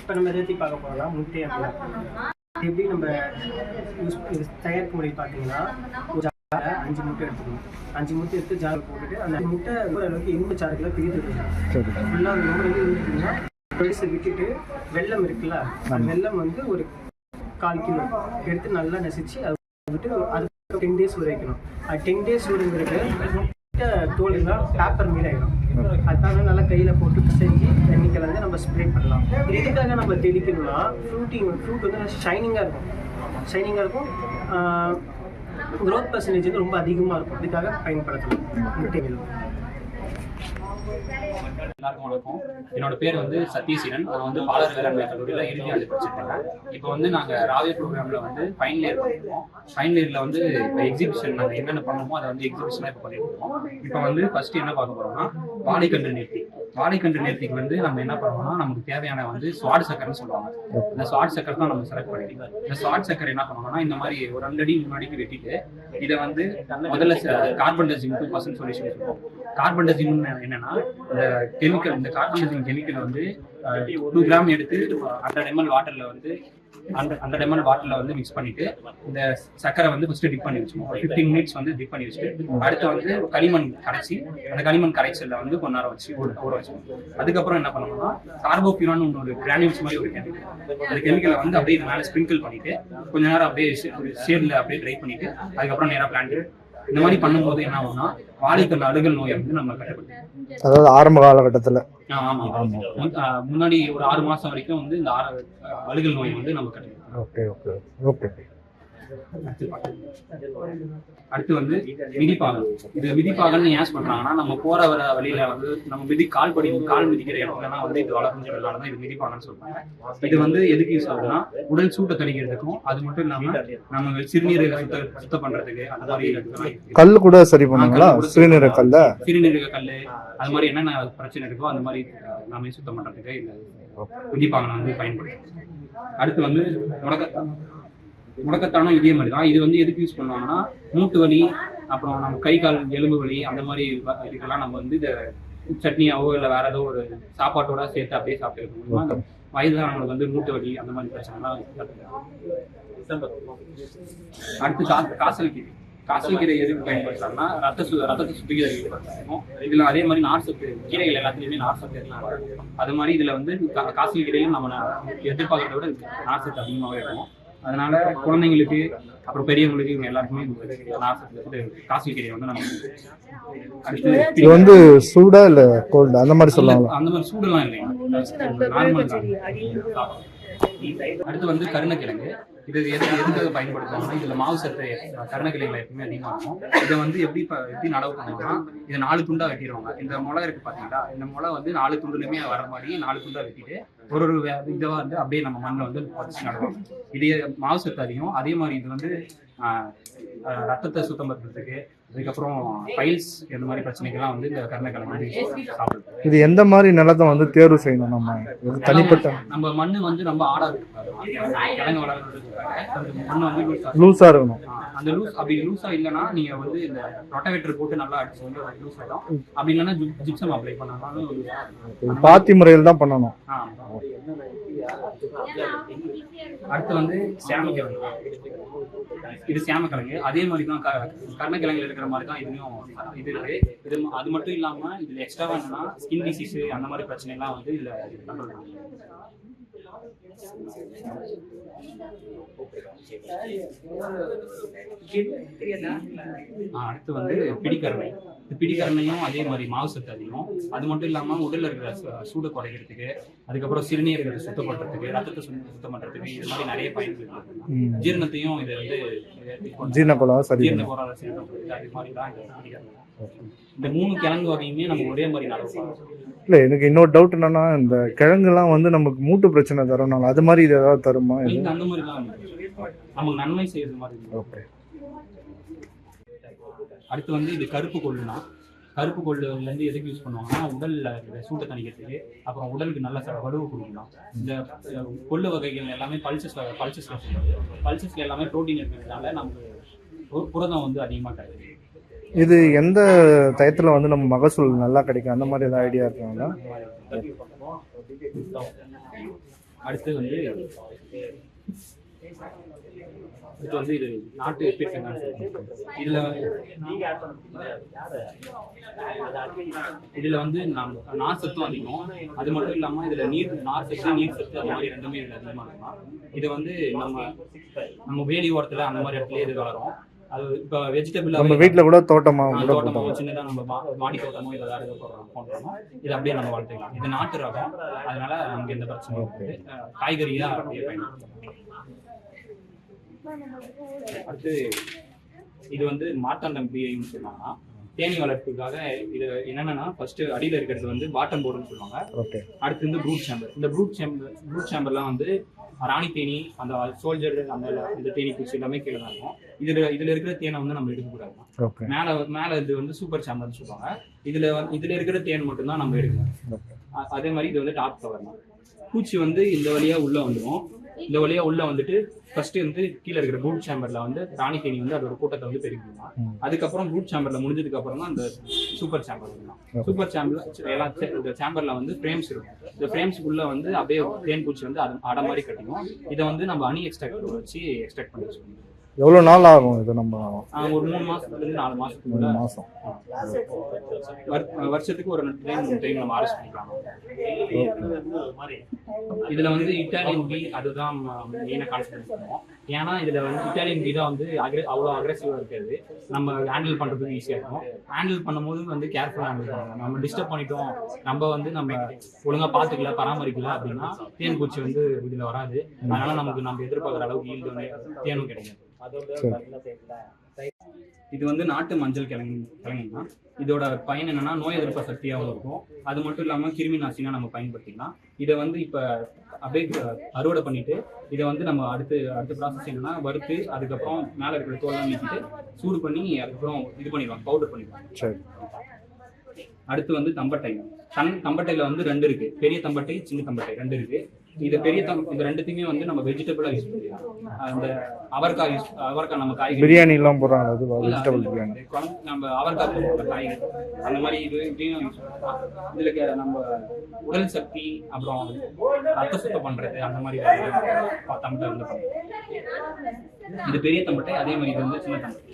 இப்போ நம்ம எதை பார்க்க போகிறோம்னா முட்டை அப்படின்னா எப்படி நம்ம தயாரிக்க முறை பார்த்தீங்கன்னா ஒரு 5 முட்டை எடுத்துக்கணும். 5 முட்டை எடுத்து ஜார் போட்டுட்டு அந்த முட்டை ஓரளவுக்கு 2 சாருக்குள்ள பிரித்துக்கணும். ஃபுல்லாக அந்த ரொம்ப ஊற்றிட்டீங்கன்னா பெருசை விட்டுட்டு வெல்லம் இருக்குல்ல, அந்த வெல்லம் வந்து ஒரு 1/4 கிலோ எடுத்து நல்லா நசிச்சு அதை விட்டு அது 10 days ஊற வைக்கணும். அது 10 days ஊறுங்கிறது முட்டை தோலுலாம் பேப்பர் மீல் ஆகிடும். அதுக்காக நல்லா கையில் போட்டு செஞ்சு தண்ணி கலந்து நம்ம ஸ்ப்ரே பண்ணலாம். இதுக்காக நம்ம தெளிக்கணும்னா ஃப்ரூட் வந்து ஷைனிங்காக இருக்கும். க்ரோத் பர்சன்டேஜ் வந்து ரொம்ப அதிகமாக இருக்கும். இதுக்காக பயன்படுத்தலாம் முட்டைகள். எல்லாருக்கும் வணக்கம். என்னோட பேர் வந்து சத்யசீலன். நான் வந்து பாலர் வேளாண்மை கல்லூரியில் இறுதி ஆண்டு படிச்சிருக்கேன். இப்போ வந்து நாங்கள் ராவே ப்ரோக்ராமில் வந்து ஃபைனல் இயர் பண்ணிருக்கோம். ஃபைனல் இயரில் வந்து இப்போ எக்ஸிபிஷன் நாங்கள் என்னென்ன பண்ணணுமோ அதை வந்து எக்ஸிபிஷனாக இப்போ பண்ணியிருக்கோம். இப்போ வந்து ஃபர்ஸ்ட் என்ன பார்க்க போகிறோம்னா வாழைக்கன்று நேர்த்திக்கு வந்து நம்ம என்ன பண்ணுவோம்னா நமக்கு தேவையான வந்து ஸ்வாட் சக்கரைன்னு சொல்லுவாங்க. இந்த ஸ்வாட் சக்கரை தான் நம்ம செலக்ட் பண்ணிக்கலாம். இந்த ஸ்வாட் சக்கரை என்ன பண்ணுவோம்னா இந்த மாதிரி ஒரு 2 அடி முன்னாடிக்கு வெட்டிட்டு இதை வந்து முதல்ல கார்பன் டசிம் 2% சொல்யூஷன் இருக்கும். கார்பன் டசிம் என்னன்னா இந்த கெமிக்கல், இந்த கார்பன் டசிம் கெமிக்கல் வந்து 2 கிராம் எடுத்து 100 ml வாட்டர்ல வந்து 100 ml வாட்டர்ல வந்து மிக்ஸ் பண்ணிட்டு இந்த சக்கரை வந்து ஃபர்ஸ்ட் டிப் பண்ணி வச்சுக்கணும். 15 minutes வந்து டிப் பண்ணி வச்சுட்டு அடுத்து வந்து களிமண் கரைச்சி அந்த களிமண் கரைச்சல்ல வந்து கொஞ்ச நேரம் வச்சு ஊற வச்சுக்கணும். அதுக்கப்புறம் என்ன பண்ணணும்னா கார்போபியூரான் ஒரு கிரானியூல்ஸ் மாதிரி ஒரு கெமிக்கல், அந்த கெமிக்கலை வந்து அப்படியே மேலே ஸ்ப்ரிங்கிள் பண்ணிட்டு கொஞ்ச நேரம் அப்படியே ஷேட்ல அப்படியே ட்ரை பண்ணிட்டு அதுக்கப்புறம் நேராக பிளான்ட். இந்த மாதிரி பண்ணும்போது என்ன ஆகும்னா வாழைக்கல் அழுகல் நோயை வந்து நம்ம கட்டுப்படுத்தணும். அதாவது ஆரம்ப காலகட்டத்தில் ஆமா முன்னாடி ஒரு 6 மாசம் வரைக்கும் வந்து இந்த அழுகல் நோயை வந்து நம்ம கட்டுப்படுத்தணும். Okay okay okay. அடுத்து வந்து மிதிப்பாகல். இது மிதிப்பாகல்னு ஏன் சொல்றாங்கன்னா நம்ம போற வர வழியில வந்து நம்ம கால் மிதிக்கிற இடத்துலலாம் வந்து இது வளர்ந்துனால தான் இது மிதிப்பாகல்னு சொல்றாங்க. இது வந்து எதுக்கு யூஸ் ஆகுதுன்னா உடல் சூட்டை தணிக்கிறதுக்கும் அது மட்டும் இல்லாம நம்ம சிறுநீரக சுத்தம் பண்றதுக்கு அந்த மாதிரி கல் கூட சரி பண்ணுங்களா? சிறுநீரக கல் அது மாதிரி என்னென்ன பிரச்சனை இருக்கோ அந்த மாதிரி எல்லாமே சுத்தம் பண்றதுக்கு இந்த மிதிப்பாகலை வந்து பயன்படுத்தும். அடுத்து வந்து முடக்கத்தானும் இதே மாதிரி தான். இது வந்து எதுக்கு யூஸ் பண்ணுவாங்கன்னா மூட்டு வலி, அப்புறம் நம்ம கை கால் எலும்பு வலி அந்த மாதிரி இதுக்கெல்லாம் நம்ம வந்து இந்த சட்னியாவோ இல்லை வேற ஏதோ ஒரு சாப்பாட்டோட சேர்த்து அப்படியே சாப்பிட்டு வயதானவங்களுக்கு வந்து மூட்டு வலி அந்த மாதிரி பிரச்சனைலாம். அடுத்து காசல் கீரை எதுக்கு பயன்படுத்தலாம்னா ரத்தத்தை சுத்திகரிக்கும். இதுல அதே மாதிரி நார் சத்து கீரைகள் எல்லாத்துலயுமே நார் சத்து எல்லாம் அது மாதிரி இதுல வந்து காசல் கீரையும் நம்ம எதிர்பார்க்கறத விட நார் சத்து அதிகமாகவே இருக்கும். அதனால குழந்தைங்களுக்கு அப்புறம் பெரியவங்களுக்கு இவங்க எல்லாருக்குமே காசல் கீரையை வந்து நம்ம இது வந்து சூடா இல்ல கோல்டு அந்த மாதிரி சொல்லுவாங்க. அந்த மாதிரி சூடெல்லாம் இல்லைங்க, நார்மல் தான். அடுத்து வந்து கருணக்கிழங்கு. இது எதுக்காக பயன்படுத்துவாங்கன்னா இதுல மாவு சத்து கருணக்கிழங்குல எப்பவுமே அதிகமாக இருக்கும். இதை வந்து எப்படி நடவு பண்ணுவாங்கன்னா இதை 4 துண்டா வெட்டிடுவாங்க. இந்த முளை இருக்கு பாத்தீங்களா, இந்த முளை வந்து 4 துண்டுலுமே வர மாதிரி 4 துண்டா வெட்டிட்டு ஒரு இதை வந்து அப்படியே நம்ம மண்ணில் வந்து பதிச்சு நடுவாங்க. இது மாவு சத்து அதிகம். அதே மாதிரி இது வந்து ரத்தத்தை சுத்தம் பண்றதுக்கு, அதுக்கப்புறம் பைல்ஸ் இந்த மாதிரி பிரச்சனைகள்லாம் வந்து இந்த கருணக்கிழங்கு வந்து சாப்பிடுது. இது எந்த மாதிரி நிலத்தை வந்து தேர்வு செய்யணும்? நம்ம தனிப்பட்ட நம்ம மண்ணு வந்து ரொம்ப ஆடா இருக்கு, கிழங்கு வளர்றதுக்காக மண்ணு வந்து லூஸா இருக்கணும். அந்த அப்படி லூஸா இல்லைன்னா நீங்க வந்து இந்த ரொட்டவேட்டர் போட்டு நல்லா அடிச்சு வந்து லூஸ் ஆயிடும். அப்படி இல்லைன்னா ஜிப்சம் அப்ளை பண்ணாலும் பாத்தி முறையில் தான் பண்ணணும். அடுத்து வந்து சேமிக்க இது சேமக்கிழங்கு. அதே மாதிரி தான் கருணக்கிழங்குல இருக்கிற மாதிரி தான் இதுலயும் இது இருக்கு. இது அது மட்டும் இல்லாம இதுல எக்ஸ்ட்ரா என்னன்னா ஸ்கின் டிசீஸ் அந்த மாதிரி பிரச்சனை எல்லாம் வந்து இதுல கண்ட்ரோல் பண்ணும். அடுத்து வந்து பிடிக்கரணை. பிடிக்கரணையும் அதே மாதிரி மாவு சத்து அதிகம். அது மட்டும் இல்லாம உடல்ல இருக்கிற சூடை குறைக்கிறதுக்கு, அதுக்கப்புறம் சிறுநீரகத்தை சுத்தப்படுறதுக்கு, ரத்தத்தை சுத்தம் பண்றதுக்கு இது மாதிரி நிறைய பயன்கள் இருக்கு. ஜீரணத்தையும் இது வந்து ஜீரண கோளாறு சரி ஜீரண கோளாறு சரி பண்றது அது மாதிரி தான் இந்த பிடிக்கரணை. இந்த 3 கிழங்கு வகையுமே நம்ம ஒரே மாதிரி நடக்கும். இல்லை, எனக்கு இன்னொரு டவுட் என்னன்னா, இந்த கிழங்குலாம் வந்து நமக்கு மூட்டு பிரச்சனை தரணும், அது மாதிரி இது ஏதாவது தருமா? அந்த மாதிரிலாம் நமக்கு நன்மை செய்யறது மாதிரி. ஓகே. அடுத்து வந்து இது கருப்பு கொள்ளுனா, கருப்பு கொள்ளுலேருந்து எதுக்கு யூஸ் பண்ணுவாங்கன்னா உடல்ல இருக்கிற சூட்டை தணிக்கிறதுக்கு, அப்புறம் உடலுக்கு நல்ல வலுவு கொடுக்கலாம். இந்த கொள்ளு வகைகள் எல்லாமே பல்சஸ்ல எல்லாமே ப்ரோட்டீன் இருக்கிறதுனால நமக்கு புரதம் வந்து அதிகமாக கிடைக்குது. இது எந்த டயத்தில் வந்து நம்ம மகசூல் நல்லா கிடைக்கும், அந்த மாதிரி ஏதாவது ஐடியா இருக்காங்களா? அடுத்து வந்து இது நாட்டு பீர்க்கங்காய். இதுல வந்து நார் சத்தும் அதிகம். அது மட்டும் இல்லாம இதுல நார் சத்து நீர் சத்து அந்த மாதிரி ரெண்டுமே இதுல அதிகமா இருக்கும். இது வந்து நம்ம வேலி ஓரத்துல அந்த மாதிரி இடத்துல இது வளரும். அது இப்போ வெஜிடபிள் நம்ம வீட்டில் கூட தோட்டமாக சின்னதாக நம்ம மாடி தோட்டமோ இதை ஏதாவது போடுறோம், இதை அப்படியே நம்ம வளர்த்துக்கலாம். இது நாட்டு ரகம், அதனால நமக்கு எந்த பிரச்சனையும் இருக்குது. காய்கறியா அப்படியே பயன்படுத்தலாம். அடுத்து இது வந்து மார்த்தாண்டம் சொன்னாங்கன்னா தேனி வளர்ப்புக்காக இது என்னன்னா ஃபர்ஸ்ட் அடியில் இருக்கிறது வந்து பாட்டம் போர்டுன்னு சொல்லுவாங்க. அடுத்து வந்து ப்ரூட் சேம்பர். இந்த ப்ரூட் சேம்பர்லாம் வந்து ராணி தேனி, அந்த சோல்ஜர், அந்த தேனி பூச்சி எல்லாமே கீழே தான் இருக்கும். இதுல இருக்கிற தேனை வந்து நம்ம எடுக்கக்கூடாது. மேல இது வந்து சூப்பர் சேம்பர்னு சொல்லுவாங்க. இதுல இருக்கிற தேன் மட்டும்தான் நம்ம எடுக்கணும். அதே மாதிரி இது வந்து டாப் கவர் தான். பூச்சி வந்து இந்த வழியா உள்ள வந்துடும். இந்த வழியா உள்ள வந்துட்டு ஃபர்ஸ்ட் வந்து கீழே இருக்கிற ப்ரூட் சேம்பர்ல வந்து ராணி தேனி வந்து அதோட கூட்டத்தை வந்து பெருக்கிடலாம். அதுக்கப்புறம் ப்ரூட் சேம்பர்ல முடிஞ்சதுக்கு அப்புறம் தான் அந்த சூப்பர் சேம்பர் வரலாம். சூப்பர் சேம்பர்ல எல்லா இந்த சேம்பர்ல வந்து ஃப்ரேம்ஸ் இருக்கும். இந்த ஃப்ரேம்ஸ்க்குள்ள வந்து அப்படியே தேன் பூச்சி வந்து அடை மாதிரி கட்டிக்கும். இதை வந்து நம்ம அணி எக்ஸ்ட்ராக்டர் வச்சு எக்ஸ்ட்ராக்ட் பண்ணி வச்சுக்கணும். எவ்வளோ நாள் ஆகும் இது? நம்ம ஒரு 3 மாசத்துலேருந்து 4 மாசத்துக்குள்ள வருஷத்துக்கு ஒரு 3 டைம் நம்ம அரெஸ்ட் பண்ணிக்கலாம். இதுல வந்து இட்டாலியன் பீ அதுதான் மெயினாக கான்சென்ட்ரேட் பண்ணுவோம். ஏன்னா இதுல வந்து இட்டாலியன் பீ தான் வந்து அவ்வளோ அக்ரெசிவாக இருக்காது. நம்ம ஹேண்டில் பண்றதுக்கு ஈஸியாக இருக்கும். ஹேண்டில் பண்ணும்போது வந்து கேர்ஃபுல்லாக ஹேண்டில் பண்ணணும். நம்ம டிஸ்டர்ப் பண்ணிட்டோம், நம்ம ஒழுங்கா பார்த்துக்கல, பராமரிக்கல அப்படின்னா தேன் பூச்சி வந்து இதுல வராது. அதனால நம்ம எதிர்பார்க்குற அளவுக்கு ஈல்டு வந்து தேனும் கிடைக்கும். இது வந்து நாட்டு மஞ்சள் கிழங்குன்னா இதோட பயன் என்னன்னா நோய் எதிர்ப்பு சக்தியாகவும் இருக்கும். அது மட்டும் இல்லாம கிருமி நாசினா நம்ம பயன்படுத்திக்கலாம். இதை வந்து இப்ப அப்படியே அறுவடை பண்ணிட்டு இதை வந்து நம்ம அடுத்த ப்ராசஸ் என்னன்னா வறுத்து, அதுக்கப்புறம் மேல இருக்கிற தோல்லாம் நீக்கிட்டு சூடு பண்ணி அதுக்கப்புறம் இது பண்ணிடுவாங்க, பவுடர் பண்ணிடுவாங்க. அடுத்து வந்து தம்பட்டை. தம்பட்டையில வந்து 2 இருக்கு. பெரிய தம்பட்டை, சின்ன தம்பட்டை 2 இருக்கு. இது இந்த ரெண்டுத்தையுமே வந்து நம்ம வெஜிடபிளா யூஸ் பண்ணிக்கலாம். அந்த அவரைக்காய் நம்ம காய்கறி பிரியாணி எல்லாம் போடுறாங்க, அது வெஜிடபிள் பிரியாணி. நம்ம அவரைக்காய் போடுற காய்கறி அந்த மாதிரி இப்படியும் யூஸ் பண்ணலாம். இதுல நம்ம உடல் சக்தி, அப்புறம் ரத்த சுத்தம் பண்றது அந்த மாதிரி தம்பட்டை வந்து பண்ணலாம். இது பெரிய தம்பட்டை, அதே மாதிரி இது வந்து சின்ன தம்பட்டை.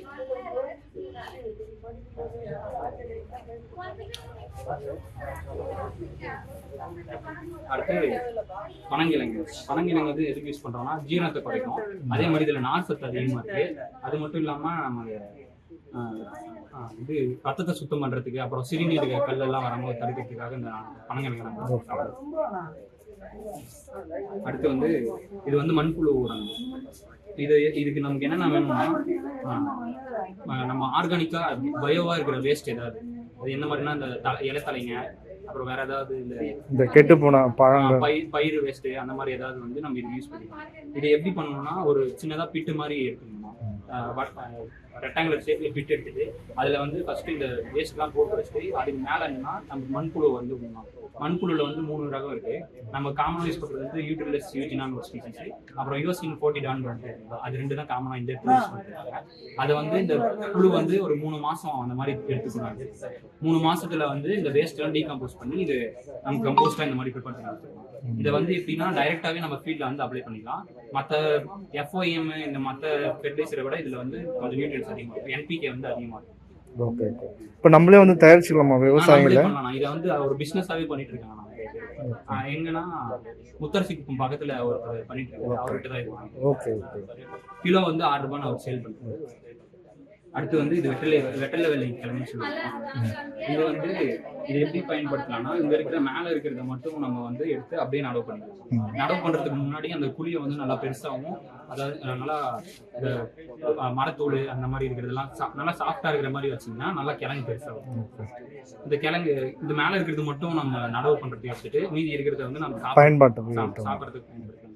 அடுத்து பனங்கிழங்கு வந்து எதுக்கு யூஸ் பண்றோம்னா ஜீரணத்தை குறைக்கும். அதே மாதிரி இதுல நார் சத்து அதிகமா இருக்கு. அது மட்டும் இல்லாம நம்ம இது ரத்தத்தை சுத்தம் பண்றதுக்கு, அப்புறம் சிறுநீரக கல்லெல்லாம் வரும்போது தடுக்கிறதுக்காக இந்த பனங்கிழங்கு. அடுத்து வந்து இது வந்து மண்புழு உரம். இதுக்கு நமக்கு என்னென்ன வேணும்னா நம்ம ஆர்கானிக்கா பயோவா இருக்கிற வேஸ்ட் ஏதாவது, அது என்ன மாதிரினா இந்த இலைத்தலைங்க, அப்புறம் வேற ஏதாவது இந்த கெட்டு போன பயிர் வேஸ்ட் அந்த மாதிரி ஏதாவது வந்து நம்ம இது யூஸ் பண்ணிக்கலாம். இதை எப்படி பண்ணணும்னா ஒரு சின்னதா பிட்டு மாதிரி எடுக்கணும். ரெக்டாங்குலர் ஷேப்ல பிட் எடுத்துட்டு அதுல வந்து ஃபர்ஸ்ட் இந்த வேஸ்ட் எல்லாம் போட்டு வச்சுட்டு அதுக்கு மேல என்னன்னா நம்ம மண்புழு வந்து மண்புழுல வந்து 3 ரகம் இருக்கு. நம்ம காமனா யூஸ் பண்றது வந்து யூட்ரிலஸ் யூஜினான்னு ஒரு ஸ்பீசிஸ், அப்புறம் யோசின் 40 அது 2 தான் காமனா இந்த இடத்துல யூஸ் பண்றாங்க. அதை வந்து இந்த புழு வந்து ஒரு 3 மாசம் அந்த மாதிரி எடுத்துக்கிறாங்க. 3 மாசத்துல வந்து இந்த வேஸ்ட் எல்லாம் டீகம்போஸ் பண்ணி இது நம்ம கம்போஸ்டா இந்த மாதிரி ப்ரிப்பேர் பண்ணி வச்சிருக்கோம். இதை வந்து எப்படின்னா டைரக்டாவே நம்ம ஃபீல்ட்ல வந்து அப்ளை பண்ணிக்கலாம். மற்ற FOM இந்த மற்ற ஃபெர்டிலைசரை விட இதில் வந்து கொஞ்சம் நியூட்ரியன்ஸ் அதிகமாக இருக்கும், என்பிகே வந்து அதிகமாக இருக்கும். ஓகே இப்போ நம்மளே வந்து தயாரிச்சுக்கலாமா நம்மளே விவசாயில? பண்ணலாம். இதை வந்து ஒரு பிஸ்னஸாகவே பண்ணிட்டு இருக்காங்க. எங்கன்னா முத்தரசி குப்பம் பக்கத்தில் ஒருத்தர் பண்ணிட்டு இருக்காரு, அவர்கிட்ட தான் இது வாங்குறோம். Okay okay. கிலோ வந்து 6 ரூபாய் நான் சேல் பண்ணுறேன். அடுத்து வந்து இது வெட்டலை வெள்ளை கிழங்குன்னு சொல்லுவாங்க. இது வந்து இது எப்படி பயன்படுத்தலாம்னா, இங்க இருக்கிற மேல இருக்கிறத மட்டும் நம்ம வந்து எடுத்து அப்படியே நடவு பண்ணிக்கலாம். நடவு பண்றதுக்கு முன்னாடி அந்த குழியை வந்து நல்லா பெருசாகவும், அதாவது நல்லா இந்த மரத்தோடு அந்த மாதிரி இருக்கிறதெல்லாம் நல்லா சாஃப்டா இருக்கிற மாதிரி வச்சீங்கன்னா நல்லா கிழங்கு பெருசாகும். இந்த கிழங்கு இது மேல இருக்கிறது மட்டும் நம்ம நடவு பண்றதுக்கு வச்சுட்டு மீதி இருக்கிறத வந்து நம்ம சாப்பிட்றதுக்கு பயன்படுத்தலாம்.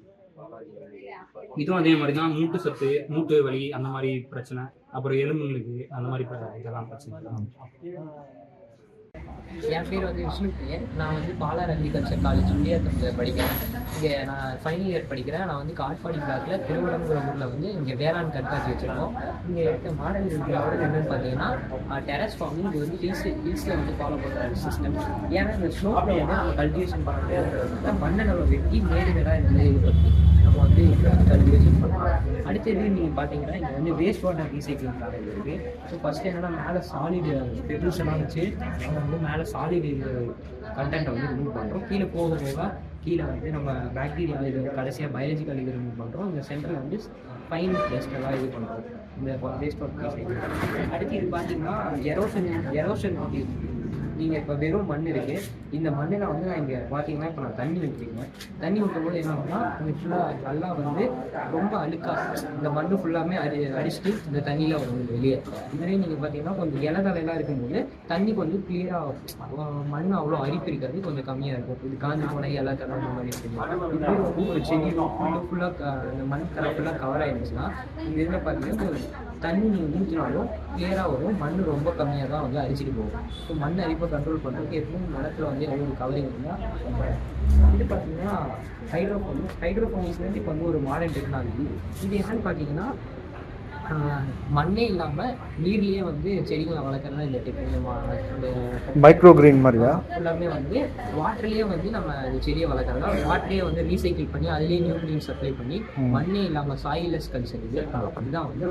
இதுவும் அதே மாதிரி தான். மூட்டு சத்து, மூட்டு வலி அந்த மாதிரி பிரச்சனை, அப்புறம் எலும்புகளுக்கு அந்த மாதிரி இதெல்லாம் பிரச்சனை. என் பேர் வந்து விஷ்ணுபிரியன். நான் வந்து பாலார் அக்ரிகல்ச்சர் காலேஜ் இந்தியாவில் படிக்கிறேன். இங்கே நான் ஃபைனல் இயர் படிக்கிறேன். நான் வந்து காட்பாடி பிளாக்ல திருவனந்தபுர ஊரில் வந்து இங்கே வேளாண் கண்காட்சி வச்சுருக்கோம். இங்கே இருக்க மாடல் இருக்கிறவங்க என்னென்னு பார்த்தீங்கன்னா டெரஸ் ஃபார்மிங். இது வந்து ஹில்ஸில் வந்து ஃபாலோ பண்ணுற சிஸ்டம். ஏன்னா இந்த ஸ்லோப்பில் வந்து நம்ம கல்டிவேஷன் பண்ண முடியாது. மண்ணை நம்ம வெட்டி மேடுகளாக இருந்து இது பண்ணி நம்ம வந்து கல்டிவேஷன் பண்ணலாம். அடுத்தது நீங்கள் பார்த்தீங்கன்னா இங்கே வந்து வேஸ்ட் வாட்டர் ரீசைக்ளிங் காலேஜ் இருக்குது. ஸோ ஃபஸ்ட்டு என்னென்னா மேலே சாலிட் பெருசெல்லாம் வச்சு நம்ம வந்து மேலே சாலிட் கண்டென்ட்டை வந்து ரிமூவ் பண்ணுறோம். கீழே போக கீழே வந்து நம்ம பாக்டீரியா இது கடைசியாக பயாலஜிக்கல் இது ரிமூவ் பண்ணுறோம். இந்த சென்டரில் வந்து ஃபைன் டெஸ்டெல்லாம் இது பண்ணுறோம் இந்த வேஸ்ட் வாட்டர் ரீசைக்ளிங். அடுத்து இது பார்த்தீங்கன்னா எரோஷன் நீங்கள் இப்போ வெறும் மண் இருக்குது. இந்த மண்ணில் வந்து நான் இங்கே பார்த்தீங்கன்னா இப்போ நான் தண்ணி ஊற்றிக்குவேன். தண்ணி ஊற்றும் போது என்ன ஆகும்னா இது ஃபுல்லாக நல்லா வந்து ரொம்ப அழுக்காக இந்த மண் ஃபுல்லாமே அடிச்சுட்டு இந்த தண்ணியில் வந்து வெளியே. இதுலேயே நீங்கள் பார்த்தீங்கன்னா கொஞ்சம் இலதலையெல்லாம் இருக்கும்போது தண்ணி கொஞ்சம் கிளியராக மண் அவ்வளோ அரிப்பு இருக்காது, கொஞ்சம் கம்மியாக இருக்கும். இது காஞ்சி போன இலத்தலை அந்த மாதிரி இருக்குது. இப்படி வந்து ஒரு செடி ஃபுல்லாக இந்த மண் தலை ஃபுல்லாக கவர் ஆகிடுச்சுன்னா இந்த இதில் பார்த்தீங்கன்னா தண்ணி நீங்கள் ஊற்றினாலும் கிளியராக வரும். மண் ரொம்ப கம்மியாக தான் வந்து அரிச்சிட்டு போகும். ஸோ மண் அரிப்பை கண்ட்ரோல் பண்ணுறதுக்கு எப்பவும் நிலத்தில் வந்து ஒரு கவரிங் இருந்தால் இது பார்த்தீங்கன்னா ஹைட்ரோபோனிக்ஸ்லேருந்து இப்போ வந்து ஒரு மாடர்ன் டெக்னாலஜி. இது என்னன்னு பார்த்தீங்கன்னா மண்ணே இல்லாமல் நீர்லேயே வந்து செடிகளை வளர்க்குறதா இந்த டெக்னாலஜி. மைக்ரோ கிரீன் மாதிரியா? எல்லாமே வந்து வாட்டர்லேயே வந்து நம்ம செடியை வளர்க்குறதா, வாட்டரையே வந்து ரீசைக்கிள் பண்ணி அதுலேயே நியூட்ரியன்ஸ் சப்ளை பண்ணி மண்ணே இல்லாமல் சாயிலெஸ் கல்ச்சர் இது அதுதான் வந்து